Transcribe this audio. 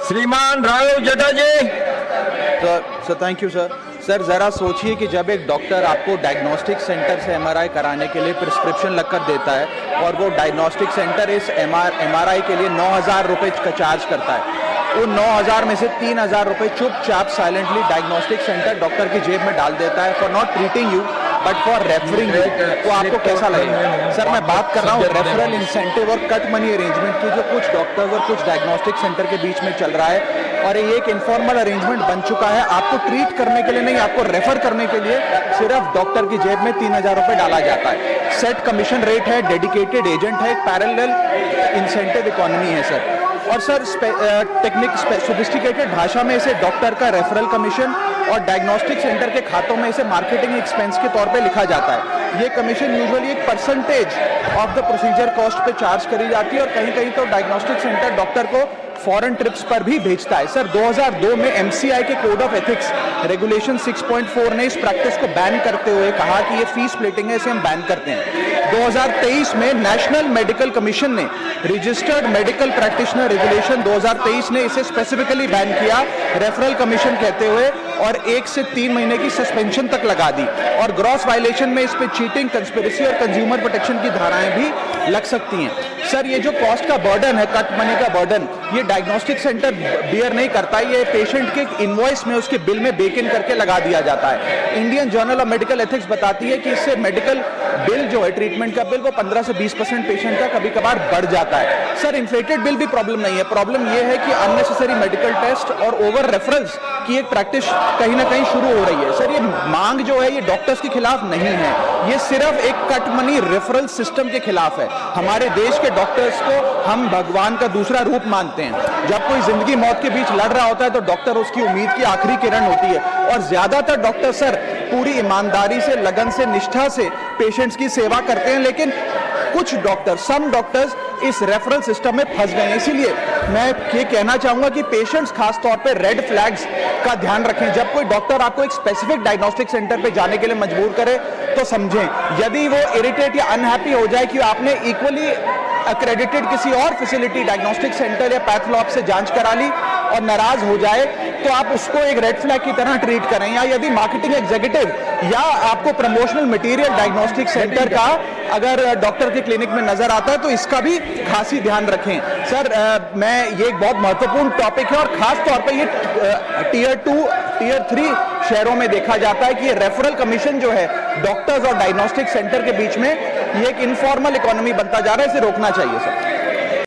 श्रीमान Raghav Jata ji. Sir thank you sir. Sir ज़रा सोचिए कि जब एक डॉक्टर आपको डायग्नोस्टिक सेंटर से एमआरआई कराने के लिए प्रिस्क्रिप्शन लग कर देता है और वो डायग्नोस्टिक सेंटर इस एमआरआई के लिए 9,000 रुपये का चार्ज करता है, वो 9,000 में से 3,000 रुपये चुपचाप साइलेंटली डायग्नोस्टिक सेंटर डॉक्टर की जेब में डाल देता है for not treating you but for referring you, तो आपको कैसा लगेगा? सर मैं बात कर रहा हूँ रेफरल इंसेंटिव और कट मनी अरेंजमेंट की जो कुछ डॉक्टर्स और कुछ डायग्नोस्टिक सेंटर के बीच में चल रहा है, और ये एक इनफॉर्मल अरेंजमेंट बन चुका है। आपको ट्रीट करने के लिए नहीं, आपको रेफर करने के लिए सिर्फ डॉक्टर की जेब में 3,000 रुपये डाला जाता है। सेट कमीशन रेट है, डेडिकेटेड एजेंट है, पैरेलल इंसेंटिव इकोनॉमी है सर। और सर सोफिस्टिकेटेड भाषा में इसे डॉक्टर का रेफरल कमीशन और डायग्नोस्टिक सेंटर के खातों में इसे मार्केटिंग एक्सपेंस के तौर पे लिखा जाता है। ये कमीशन यूजुअली एक percentage of the procedure cost पे चार्ज करी जाती है, और कहीं कहीं तो डायग्नोस्टिक सेंटर डॉक्टर को फॉरेन ट्रिप्स पर भी भेजता है। सर 2002 में एमसीआई के कोड ऑफ एथिक्स रेगुलेशन 6.4 ने इस प्रैक्टिस को बैन करते हुए कहा कि ये फीस स्प्लिटिंग है, इसे हम बैन करते हैं। 2023 में नेशनल मेडिकल कमीशन ने रजिस्टर्ड मेडिकल प्रैक्टिशनर रेगुलेशन 2023 ने इसे स्पेसिफिकली बैन किया, रेफरल कमीशन कहते हुए, और 1 से 3 महीने की सस्पेंशन तक लगा दी। और ग्रॉस वायलेशन में इस पे चीटिंग, कंस्पिरेसी और कंज्यूमर प्रोटेक्शन की धाराएं भी लग सकती हैं। सर ये जो कॉस्ट का बर्डन है, कट मनी का बर्डन, ये डायग्नोस्टिक सेंटर बियर नहीं करता, ये पेशेंट के इनवॉइस में, उसके बिल में बेक इन करके लगा दिया जाता है। Indian journal of medical ethics बताती है कि इससे मेडिकल बिल जो है, ट्रीटमेंट का बिल, वो 15 से 20% पेशेंट का कभी कभार बढ़ जाता है। सर इन्फ्लेटेड बिल भी प्रॉब्लम नहीं है, प्रॉब्लम ये है कि अननेसेसरी मेडिकल टेस्ट और ओवर रेफरेंस की एक प्रैक्टिस कहीं ना कहीं शुरू हो रही है। सर ये मांग जो है ये डॉक्टर्स के खिलाफ नहीं है, ये सिर्फ एक कट मनी रेफरल सिस्टम के खिलाफ है। हमारे देश के डॉक्टर्स को हम भगवान का दूसरा रूप मानते हैं। जब कोई जिंदगी मौत के बीच लड़ रहा होता है तो डॉक्टर उसकी उम्मीद की आखिरी किरण होती है, और ज्यादातर डॉक्टर सर पूरी ईमानदारी से, लगन से, निष्ठा से पेशेंट्स की सेवा करते हैं। लेकिन कुछ डॉक्टर, सम डॉक्टर्स इस रेफरल सिस्टम में फंस गए हैं। इसीलिए मैं ये कहना चाहूंगा कि पेशेंट्स खास तौर पे रेड फ्लैग्स का ध्यान रखें। जब कोई डॉक्टर आपको एक स्पेसिफिक डायग्नोस्टिक सेंटर पे जाने के लिए मजबूर करे तो समझें, यदि वो इरिटेट या अनहैप्पी हो जाए कि आपने इक्वली अक्रेडिटेड किसी और फैसिलिटी, डायग्नोस्टिक सेंटर या पैथ लैब से जांच करा ली और नाराज हो जाए, तो आप उसको एक रेड फ्लैग की तरह ट्रीट करें। या यदि मार्केटिंग एग्जीक्यूटिव या आपको प्रमोशनल मटेरियल डायग्नोस्टिक सेंटर का अगर डॉक्टर के क्लिनिक में नजर आता है तो इसका भी खासी ध्यान रखें। सर ये एक बहुत महत्वपूर्ण टॉपिक है, और खास तौर पे ये टियर 2, टियर 3 शहरों में देखा जाता है कि ये रेफरल कमीशन जो है डॉक्टर्स और डायग्नोस्टिक सेंटर के बीच में, ये एक इनफॉर्मल इकोनॉमी बनता जा रहा है, इसे रोकना चाहिए सर।